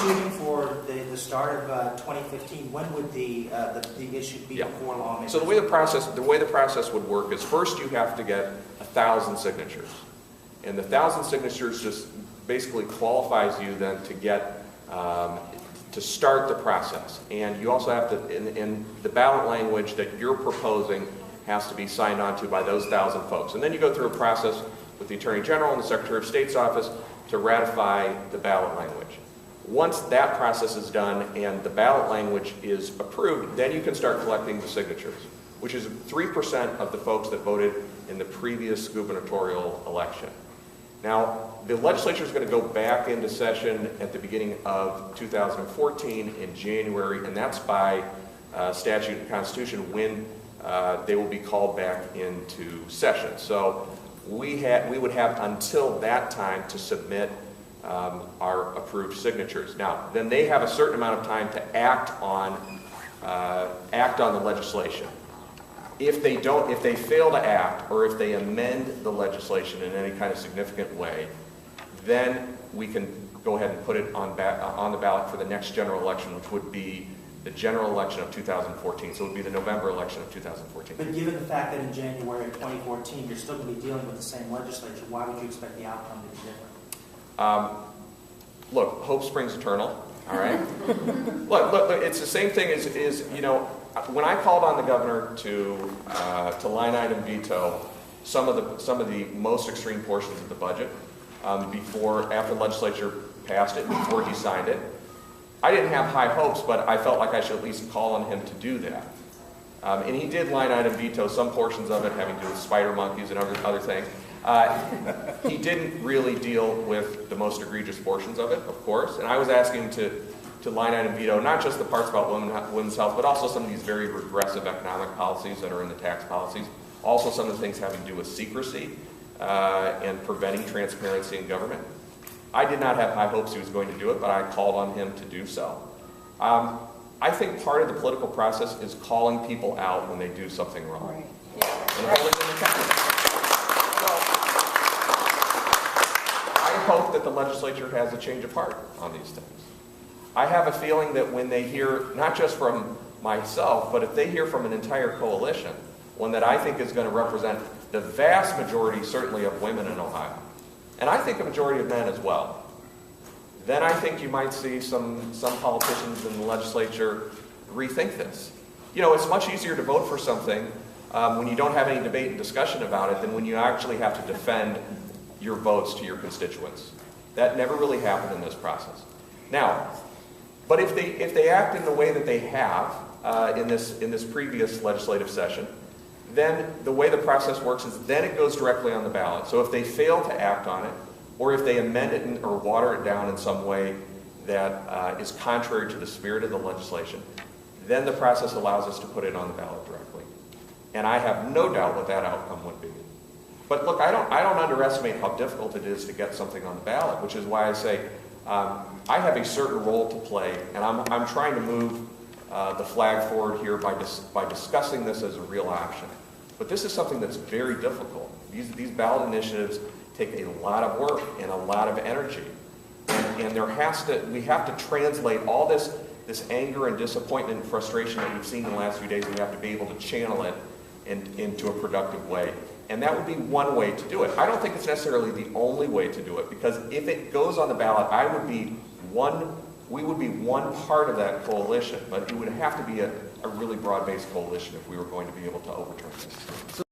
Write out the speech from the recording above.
shooting for the start of 2015. When would the issue be before lawmakers? So the way the process would work is first you have to get 1,000 signatures, and the 1,000 signatures just basically qualifies you then to get to start the process. And you also have to, in the ballot language that you're proposing has to be signed on to by those 1,000 folks. And then you go through a process with the Attorney General and the Secretary of State's office to ratify the ballot language. Once that process is done and the ballot language is approved, then you can start collecting the signatures, which is 3% of the folks that voted in the previous gubernatorial election. Now, the legislature is going to go back into session at the beginning of 2014 in January, and that's by statute and constitution when they will be called back into session. So we would have until that time to submit our approved signatures. Now, then they have a certain amount of time to act on the legislation. If they fail to act, or if they amend the legislation in any kind of significant way, then we can go ahead and put it on the ballot for the next general election, which would be the general election of 2014. So it would be the November election of 2014. But given the fact that in January of 2014 you're still going to be dealing with the same legislature, why would you expect the outcome to be different? Look, hope springs eternal. All right. look, it's the same thing as you know. When I called on the governor to line item veto some of the most extreme portions of the budget after the legislature passed it, before he signed it, I didn't have high hopes, but I felt like I should at least call on him to do that. And he did line item veto some portions of it, having to do with spider monkeys and other things. He didn't really deal with the most egregious portions of it, of course, and I was asking him to line item veto not just the parts about women's health, but also some of these very regressive economic policies that are in the tax policies, also some of the things having to do with secrecy and preventing transparency in government. I did not have high hopes he was going to do it, but I called on him to do so. I think part of the political process is calling people out when they do something wrong. Right. And holding them accountable. I hope that the legislature has a change of heart on these things. I have a feeling that when they hear, not just from myself, but if they hear from an entire coalition, one that I think is going to represent the vast majority, certainly, of women in Ohio, and I think a majority of men as well, then I think you might see some politicians in the legislature rethink this. You know, it's much easier to vote for something when you don't have any debate and discussion about it than when you actually have to defend your votes to your constituents. That never really happened in this process. Now, but if they act in the way that they have in this previous legislative session, then the way the process works is then it goes directly on the ballot. So if they fail to act on it, or if they amend it or water it down in some way that is contrary to the spirit of the legislation, then the process allows us to put it on the ballot directly. And I have no doubt what that outcome would be. But look, I don't underestimate how difficult it is to get something on the ballot, which is why I say I have a certain role to play, and I'm trying to move the flag forward here by discussing this as a real option. But this is something that's very difficult. These ballot initiatives take a lot of work and a lot of energy, and we have to translate all this anger and disappointment and frustration that we've seen in the last few days. We have to be able to channel it into a productive way. And that would be one way to do it. I don't think it's necessarily the only way to do it, because if it goes on the ballot, we would be one part of that coalition, but it would have to be a really broad-based coalition if we were going to be able to overturn this.